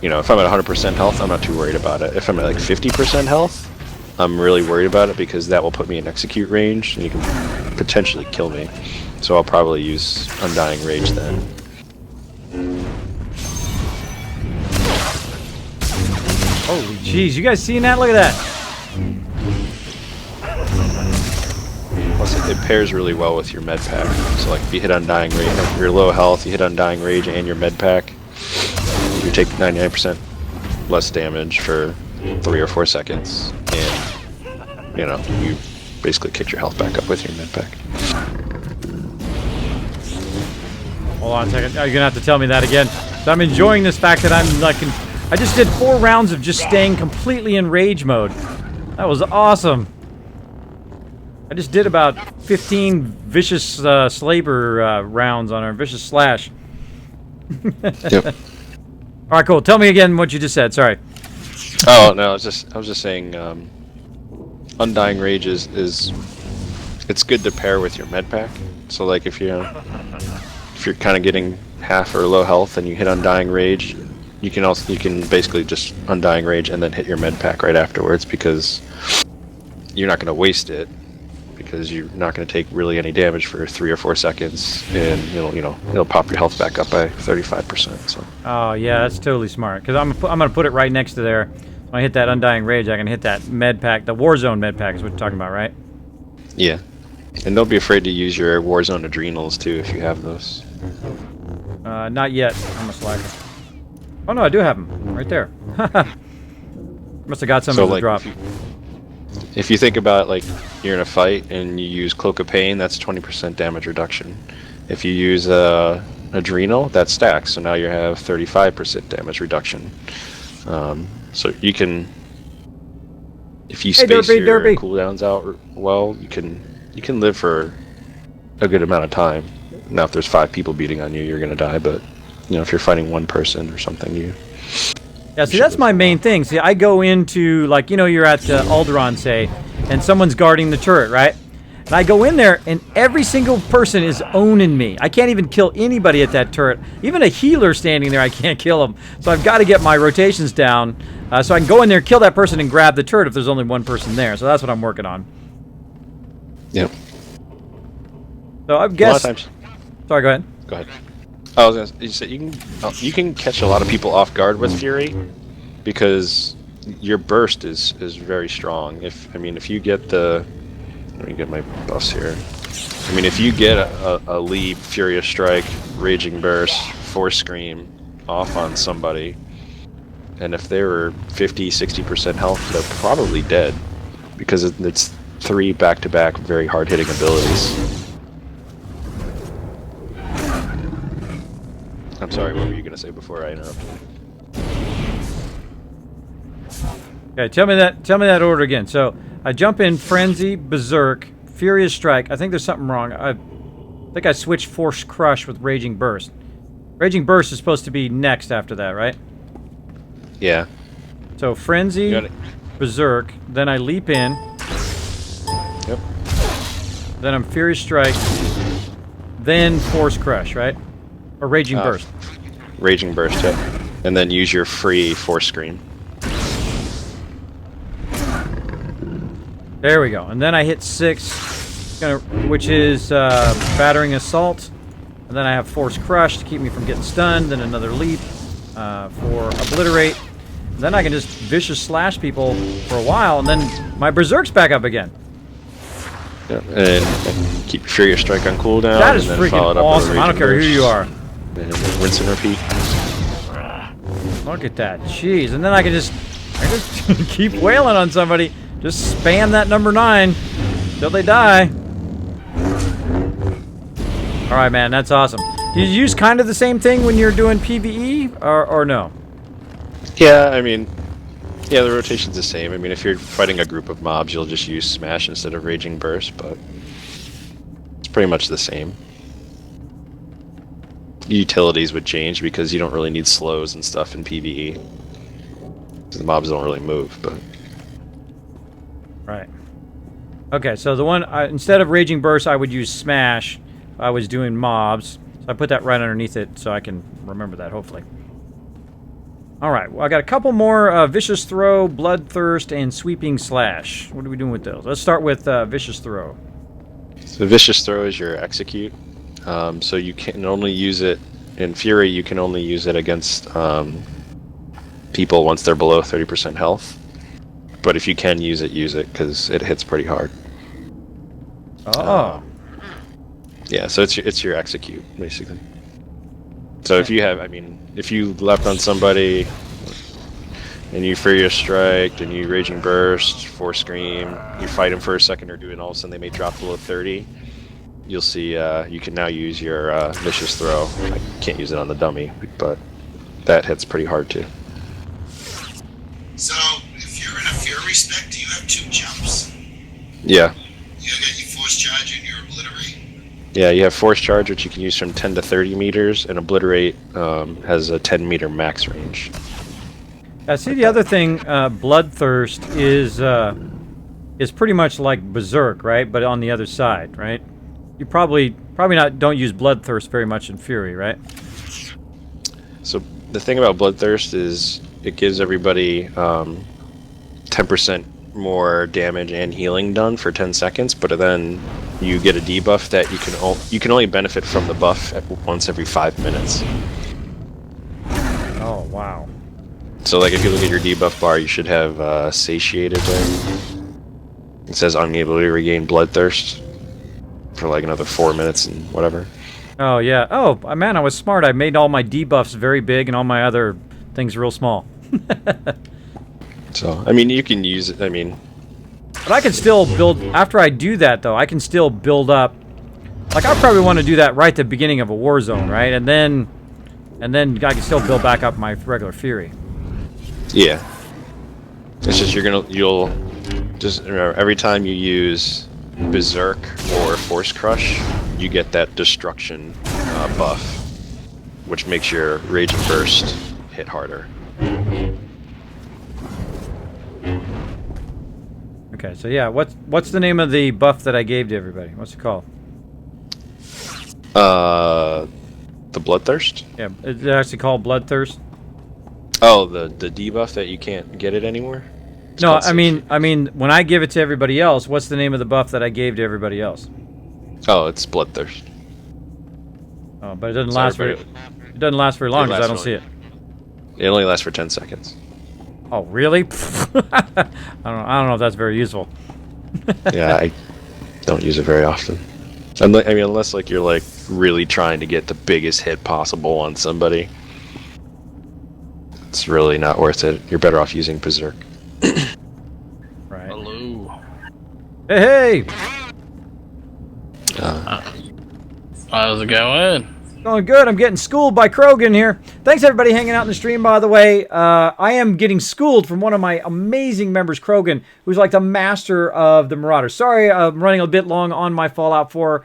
B: You know, if I'm at 100% health, I'm not too worried about it. If I'm at like 50% health, I'm really worried about it because that will put me in execute range and you can potentially kill me. So I'll probably use Undying Rage then.
A: Holy jeez, you guys seeing that? Look at that.
B: Plus it pairs really well with your med pack. So like if you hit Undying Rage, if you're low health, you hit Undying Rage and your med pack, you take 99% less damage for 3 or 4 seconds, and you know, you basically kick your health back up with your med pack.
A: Hold on a second. You're gonna have to tell me that again. So I'm enjoying this fact that I'm like, I just did 4 rounds of just staying completely in rage mode. That was awesome. I just did about 15 vicious slaver rounds on our vicious slash.
B: Yep.
A: All right, cool. Tell me again what you just said. Sorry.
B: Oh no, I was just saying, Undying Rage is it's good to pair with your med pack. So like if you're kind of getting half or low health and you hit Undying Rage, you can basically just Undying Rage and then hit your med pack right afterwards, because you're not going to waste it, because you're not going to take really any damage for 3 or 4 seconds, and it'll pop your health back up by 35%. So.
A: Oh yeah, that's totally smart. Because I'm gonna put it right next to there. When I hit that Undying Rage, I can hit that med pack. The Warzone med pack is what you're talking about, right?
B: Yeah, and don't be afraid to use your Warzone adrenals too if you have those.
A: Not yet. I'm a slacker. Oh no, I do have them right there. Must have got some of the drop.
B: If you think about, like, you're in a fight and you use Cloak of Pain, that's 20% damage reduction. If you use Adrenal, that stacks, so now you have 35% damage reduction. So you can, if you space your cooldowns out well, you can live for a good amount of time. Now, if there's 5 people beating on you, you're gonna die. But if you're fighting 1 person or something,
A: Yeah, see, that's my main thing. See, I go into, like, you're at Alderaan, say, and someone's guarding the turret, right? And I go in there, and every single person is owning me. I can't even kill anybody at that turret. Even a healer standing there, I can't kill him. So I've got to get my rotations down so I can go in there, kill that person, and grab the turret if there's only 1 person there. So that's what I'm working on.
B: Yep.
A: So I guess...
B: A lot of times...
A: Sorry, go ahead.
B: Go ahead. I was gonna say, you can catch a lot of people off guard with Fury, because your burst is very strong. If you get the, let me get my buffs here. I mean, if you get a leap, Furious Strike, Raging Burst, Force Scream off on somebody, and if they were 50-60% health, they're probably dead, because it's 3 back-to-back very hard-hitting abilities. I'm sorry, what were you gonna say before I interrupted?
A: Okay, tell me that order again. So I jump in Frenzy, Berserk, Furious Strike. I think there's something wrong. I think I switched Force Crush with Raging Burst. Raging Burst is supposed to be next after that, right?
B: Yeah.
A: So Frenzy, Berserk, then I leap in.
B: Yep.
A: Then I'm Furious Strike, then Force Crush, right? Or Raging Burst.
B: Raging Burst, yeah. And then use your free Force Scream.
A: There we go. And then I hit 6, which is Battering Assault. And then I have Force Crush to keep me from getting stunned. Then another leap for Obliterate. And then I can just Vicious Slash people for a while, and then my Berserk's back up again.
B: Yeah, and keep Furious Strike on cooldown.
A: That is
B: and then
A: freaking awesome. I don't care who you are.
B: And rinse and repeat.
A: Look at that. Jeez. And then I just keep wailing on somebody. Just spam that number 9 till they die. Alright, man. That's awesome. Do you use kind of the same thing when you're doing PvE, or no?
B: Yeah, I mean, yeah, the rotation's the same. I mean, if you're fighting a group of mobs, you'll just use Smash instead of Raging Burst, but it's pretty much the same. Utilities would change because you don't really need slows and stuff in PvE. The mobs don't really move, but...
A: Right. Okay, so the one, instead of Raging Burst, I would use Smash. I was doing mobs. So I put that right underneath it so I can remember that, hopefully. Alright, well, I got a couple more Vicious Throw, Bloodthirst, and Sweeping Slash. What are we doing with those? Let's start with Vicious Throw.
B: So Vicious Throw is your execute. So you can only use it in Fury. You can only use it against people once they're below 30% health. But if you can use it because it hits pretty hard.
A: Oh.
B: Yeah, so it's your execute basically. So if you have, I mean, if you leapt on somebody and you Furious Strike and you Raging Burst, Force Scream, you fight them for a second or do it, and all of a sudden they may drop below 30. You'll see you can now use your Vicious Throw. I can't use it on the dummy, but that hits pretty hard too.
C: So, if you're in a Fury spec, do you have 2 jumps?
B: Yeah.
C: You got your Force Charge and your Obliterate?
B: Yeah, you have Force Charge, which you can use from 10 to 30 meters, and Obliterate has a 10 meter max range.
A: See, the other thing, Bloodthirst is pretty much like Berserk, right? But on the other side, right? You probably don't use Bloodthirst very much in Fury, right?
B: So the thing about Bloodthirst is it gives everybody 10% more damage and healing done for 10 seconds, but then you get a debuff that you can only benefit from the buff once every 5 minutes.
A: Oh, wow.
B: So like if you look at your debuff bar, you should have Satiated there. It says unable to regain Bloodthirst for like another 4 minutes and whatever.
A: Oh, yeah. Oh, man, I was smart. I made all my debuffs very big and all my other things real small.
B: So, I mean, you can use it, I mean...
A: But I can still build... After I do that, though, I can still build up... Like, I probably want to do that right at the beginning of a war zone, right? And then I can still build back up my regular Fury.
B: Yeah. It's just you'll just remember, every time you use Berserk or Force Crush, you get that Destruction buff, which makes your Raging Burst hit harder.
A: Okay, so yeah, what's the name of the buff that I gave to everybody? What's it called?
B: The Bloodthirst?
A: Yeah, it's actually called Bloodthirst.
B: Oh, the debuff that you can't get it anymore? It's
A: No,
B: called
A: I mean, when I give it to everybody else, what's the name of the buff that I gave to everybody else?
B: Oh, it's Bloodthirst.
A: Oh, but it doesn't
B: So
A: last very.
B: everybody-
A: It doesn't last very long because I don't
B: lasts
A: see it.
B: It only lasts for 10 seconds.
A: Oh, really? I don't know if that's very useful.
B: Yeah, I don't use it very often. I mean, unless like you're like really trying to get the biggest hit possible on somebody, it's really not worth it. You're better off using Berserk.
A: Right.
F: Hello.
A: Hey, hey!
F: How's it going?
A: Going good. I'm getting schooled by Krogan here. Thanks everybody hanging out in the stream, by the way. I am getting schooled from one of my amazing members, Krogan, who's like the master of the Marauder. Sorry, I'm running a bit long on my Fallout 4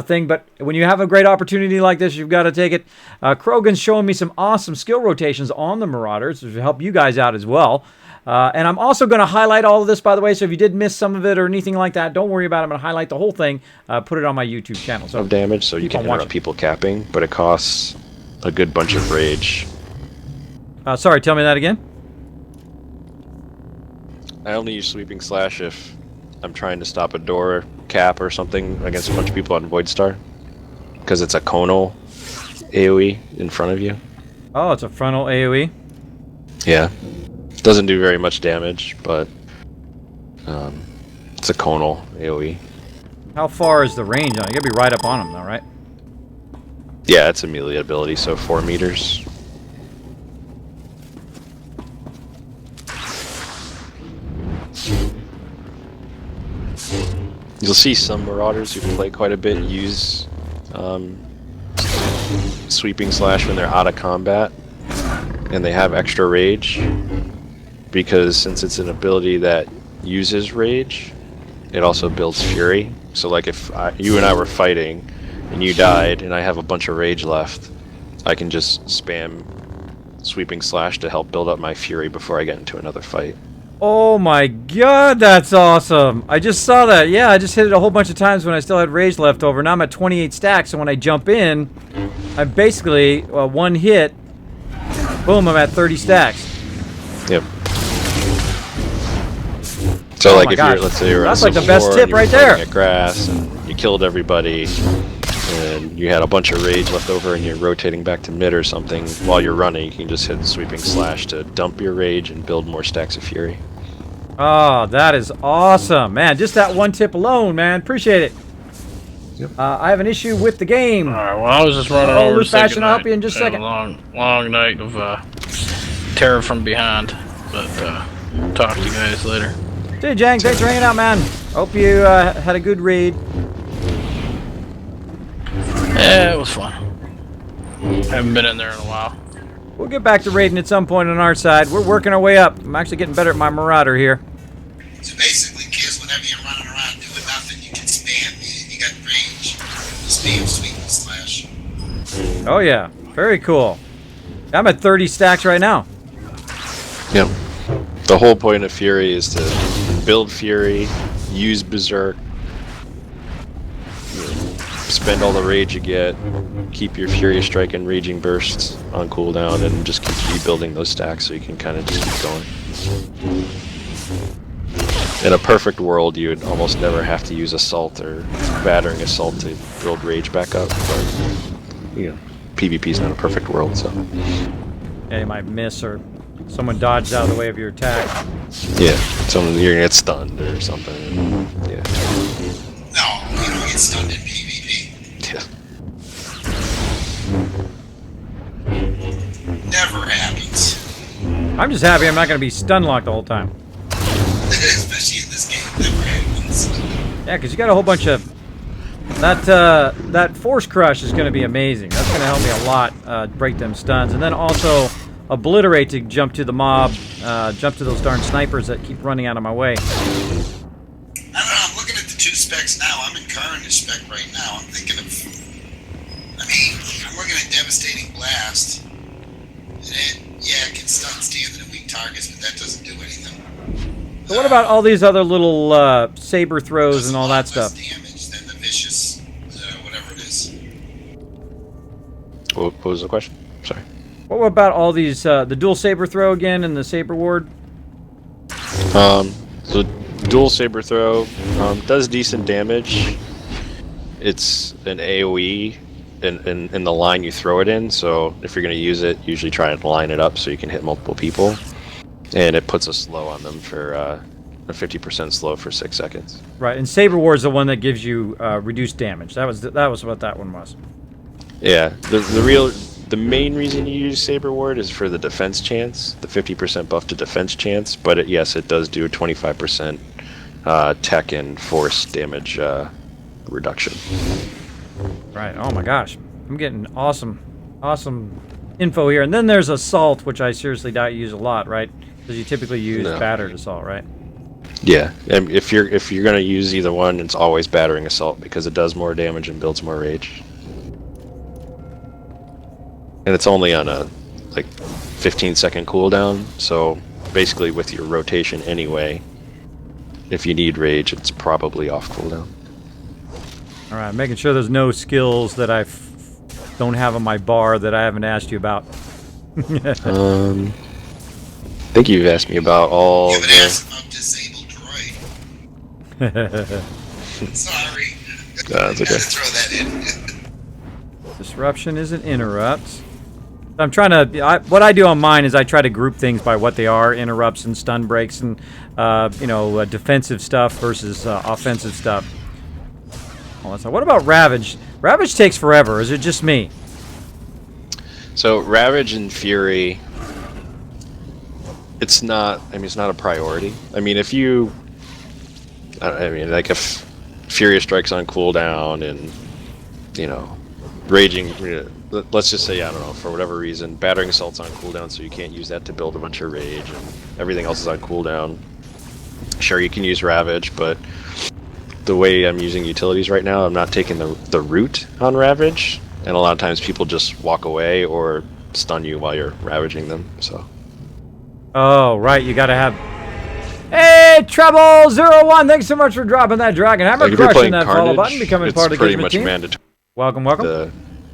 A: thing, but when you have a great opportunity like this, you've got to take it. Krogan's showing me some awesome skill rotations on the Marauders to help you guys out as well. And I'm also going to highlight all of this, by the way, so if you did miss some of it or anything like that, don't worry about it. I'm going to highlight the whole thing, put it on my YouTube channel. So
B: Of damage, so you can interrupt people capping, but it costs a good bunch of rage.
A: Sorry, tell me that again?
B: I only use Sweeping Slash if I'm trying to stop a door cap or something against a bunch of people on Void Star, because it's a conal AoE in front of you.
A: Oh, it's a frontal AoE?
B: Yeah. Doesn't do very much damage, but it's a conal AoE.
A: How far is the range on it? You gotta be right up on them, though, right?
B: Yeah, it's a melee ability, so 4 meters. You'll see some Marauders who play quite a bit use Sweeping Slash when they're out of combat, and they have extra rage, because since it's an ability that uses rage, it also builds fury. So like if you and I were fighting, and you died, and I have a bunch of rage left, I can just spam Sweeping Slash to help build up my fury before I get into another fight.
A: Oh my god, that's awesome! I just saw that. Yeah, I just hit it a whole bunch of times when I still had rage left over. Now I'm at 28 stacks, so when I jump in, I'm basically one hit. Boom, I'm at 30 stacks.
B: Yep. So
A: Oh
B: like
A: my
B: if
A: gosh.
B: you're, let's say you're
A: That's
B: at
A: like the
B: Civil
A: best
B: War
A: tip
B: and you were
A: right there.
B: fighting at grass and you killed everybody, and you had a bunch of rage left over and you're rotating back to mid or something, while you're running, you can just hit Sweeping Slash to dump your rage and build more stacks of fury.
A: Oh, that is awesome, man! Just that one tip alone, man. Appreciate it.
B: Yep.
A: I have an issue with the game.
F: Alright, well, I was just running
A: Oh,
F: over
A: Luke
F: to say
A: Fashion, I'll help
F: goodnight.
A: you in just a
F: Had
A: second.
F: Long night of terror from behind. But talk to you guys later.
A: Hey, Jang, thanks for hanging out, man. Hope you had a good raid.
F: Yeah, it was fun. Haven't been in there in a while.
A: We'll get back to raiding at some point on our side. We're working our way up. I'm actually getting better at my Marauder here.
C: So basically, kids, whenever you're running around doing nothing, you can spam. You got rage. Spam Sweep and Slash.
A: Oh, yeah. Very cool. I'm at 30 stacks right now.
B: Yep. The whole point of Fury is to build Fury, use Berserk, spend all the rage you get, keep your Furious Strike and Raging Bursts on cooldown, and just keep rebuilding those stacks so you can kind of just keep going. In a perfect world, you would almost never have to use Assault or Battering Assault to build rage back up, but, you know, PvP's not a perfect world, so...
A: Yeah, you might miss or someone dodges out of the way of your attack.
B: Yeah, someone, you're gonna get stunned or something. Yeah.
C: No, you don't get stunned in PvP.
B: Yeah.
C: Never happens.
A: I'm just happy I'm not going to be stun locked the whole time.
C: Especially in this game, never happens.
A: Yeah, because you got a whole bunch of... That Force Crush is going to be amazing. That's going to help me a lot break them stuns. And then also Obliterate to jump to the mob, jump to those darn snipers that keep running out of my way.
C: I don't know, I'm looking at the 2 specs now. I'm in Carnage spec right now. I'm thinking of... I mean, I'm looking at Devastating Blast. And it can stun standing and weak targets, but that doesn't do anything.
A: So what about all these other little saber throws and all that
C: Does a lot
A: stuff?
C: less damage than the vicious, whatever it is.
B: What was the question? Sorry.
A: What about all these, the dual saber throw again and the saber ward?
B: So dual saber throw does decent damage. It's an AoE in the line you throw it in, so if you're going to use it, usually try and line it up so you can hit multiple people. and it puts a slow on them for a 50% slow for 6 seconds.
A: Right, and Saber War is the one that gives you reduced damage. That was what that one was.
B: Yeah, the main reason you use Saber Ward is for the defense chance, the 50% buff to defense chance. But yes, it does do a 25% tech and force damage reduction.
A: Right. Oh my gosh, I'm getting awesome info here. And then there's Assault, which I seriously doubt you use a lot, right? Because you typically use Battered Assault, right?
B: Yeah, and if you're gonna use either one, it's always Battering Assault because it does more damage and builds more rage. And it's only on a 15-second cooldown, so basically with your rotation anyway, if you need rage, it's probably off cooldown.
A: All right, making sure there's no skills that I don't have on my bar that I haven't asked you about.
B: I think you've asked me about all.
C: You haven't asked about disabled droid. Sorry.
B: That's okay.
C: Gotta throw that in.
A: Disruption is an interrupt. I'm trying to. What I do on mine is I try to group things by what they are: interrupts and stun breaks, and defensive stuff versus offensive stuff. What about Ravage? Ravage takes forever. Is it just me?
B: So Ravage and Fury, it's not. I mean, it's not a priority. I mean, if Fury strikes on cooldown and raging. Let's just say, I don't know, for whatever reason, Battering Assault's on cooldown, so you can't use that to build a bunch of rage, and everything else is on cooldown. Sure, you can use Ravage, but the way I'm using utilities right now, I'm not taking the root on Ravage, and a lot of times people just walk away or stun you while you're ravaging them, so.
A: Oh, right, you gotta have... Hey, Treble01, thanks so much for dropping that Dragon Hammer, crushing that follow button, becoming part of the Kismet team.
B: Mandatory.
A: Welcome.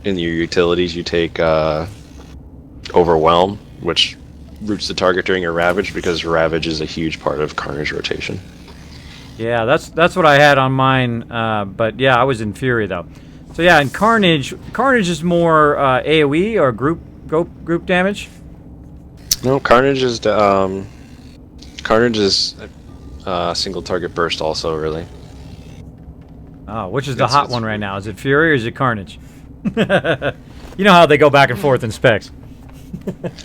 B: In your utilities, you take Overwhelm, which roots the target during your Ravage, because Ravage is a huge part of Carnage rotation.
A: Yeah, that's what I had on mine, but yeah, I was in Fury though. So yeah, in Carnage is more AoE or group damage.
B: No, Carnage is single target burst also, really.
A: Oh, which is the hot one right now? Is it Fury or is it Carnage? You know how they go back and forth in specs.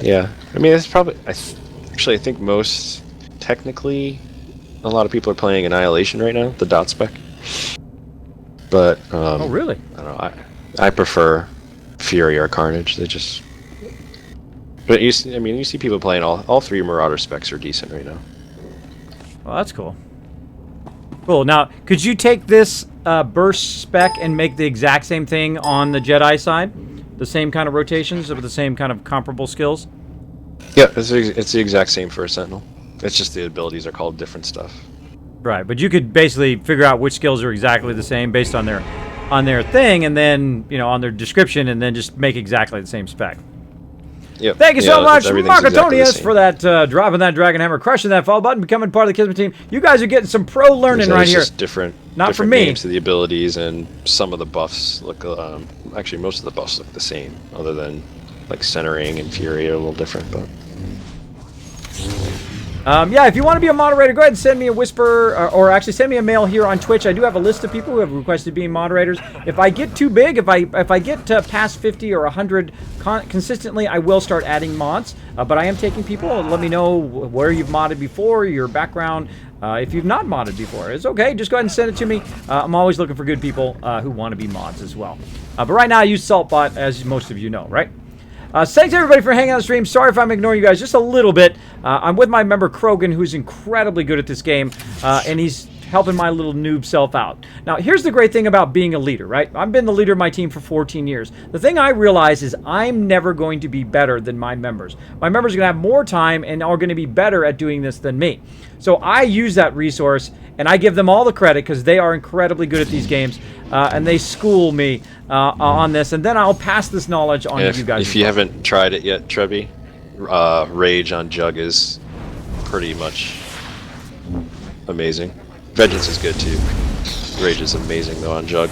B: Yeah, I mean, it's probably. I think most technically, a lot of people are playing Annihilation right now, the dot spec. But
A: oh, really?
B: I don't know. I prefer Fury or Carnage. They just. But you see people playing all three Marauder specs are decent right now.
A: Well, that's cool. Cool. Now, could you take this burst spec and make the exact same thing on the Jedi side? The same kind of rotations with the same kind of comparable skills?
B: Yeah, it's the exact same for a Sentinel. It's just the abilities are called different stuff.
A: Right, but you could basically figure out which skills are exactly the same based on their thing, and then on their description, and then just make exactly the same spec.
B: Yep.
A: Thank you so much, Marcotonius,
B: exactly
A: for that dropping that Dragon Hammer, crushing that follow button, becoming part of the Kismet team. You guys are getting some pro learning right here.
B: Just different
A: for me.
B: names to the abilities, and some of the buffs look. Actually, most of the buffs look the same, other than like centering and Fury are a little different, but.
A: Yeah, if you want to be a moderator, go ahead and send me a whisper, or actually send me a mail here on Twitch. I do have a list of people who have requested being moderators. If I get too big, if I get past 50 or 100 consistently, I will start adding mods. But I am taking people. Let me know where you've modded before, your background. If you've not modded before, it's okay. Just go ahead and send it to me. I'm always looking for good people who want to be mods as well. But right now, I use Saltbot, as most of you know, right? Thanks everybody for hanging on the stream. Sorry if I'm ignoring you guys just a little bit. I'm with my member Krogan, who's incredibly good at this game, and he's helping my little noob self out. Now, here's the great thing about being a leader, right? I've been the leader of my team for 14 years. The thing I realize is I'm never going to be better than my members. My members are going to have more time and are going to be better at doing this than me. So I use that resource, and I give them all the credit because they are incredibly good at these games, and they school me on this, and then I'll pass this knowledge on to you guys.
B: If you haven't tried it yet, Trebby, Rage on Jug is pretty much amazing. Vengeance is good too. Rage is amazing though on Jug,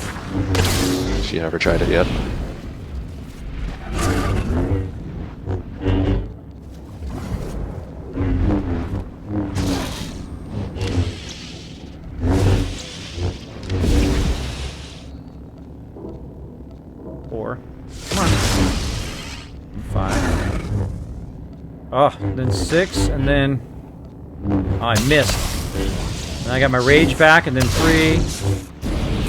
B: if you never tried it yet.
A: Oh, then 6, and then... Oh, I missed. Then I got my rage back, and then 3,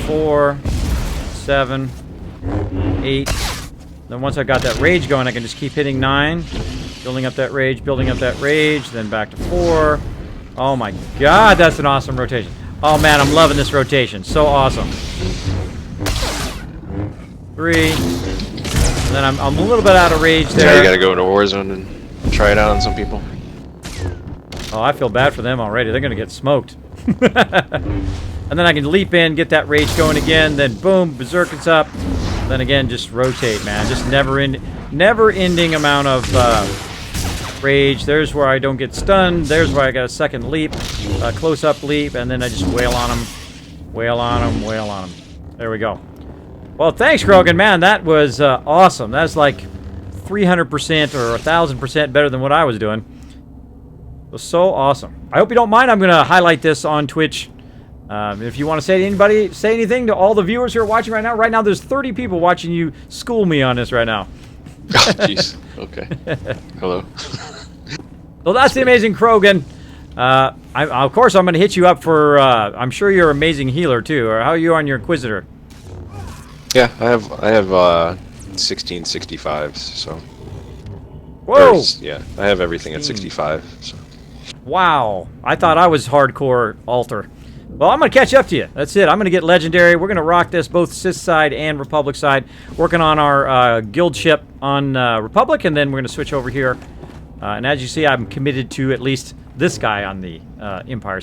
A: 4, 7, 8. Then once I got that rage going, I can just keep hitting 9. Building up that rage, then back to 4. Oh my god, that's an awesome rotation. Oh man, I'm loving this rotation. So awesome. 3. And then I'm a little bit out of rage there.
B: Yeah, you gotta go into Warzone and try it out on some people.
A: Oh, I feel bad for them already. They're gonna get smoked. And then I can leap in, get that rage going again, then boom, Berserk is up. Then again, just rotate, man. Just never-ending amount of rage. There's where I don't get stunned. There's where I got a second leap, close-up leap, and then I just wail on them, wail on them, wail on them. There we go. Well, thanks, Krogan, man. That was awesome. That's like 300% or 1,000% better than what I was doing. It was so awesome. I hope you don't mind. I'm going to highlight this on Twitch. If you want to say to anybody, say anything to all the viewers who are watching right now. Right now, there's 30 people watching you school me on this right now.
B: Oh, jeez. Okay. Hello.
A: So that's the amazing Krogan. Of course, I'm going to hit you up for. I'm sure you're an amazing healer too. Or how are you on your Inquisitor?
B: Yeah, I have 1665s, so.
A: Whoa!
B: Yeah, I have everything at 65. So.
A: Wow, I thought I was hardcore altar. Well, I'm going to catch up to you. That's it. I'm going to get legendary. We're going to rock this both Sith side and Republic side. Working on our guild ship on Republic, and then we're going to switch over here. And as you see, I'm committed to at least this guy on the Empire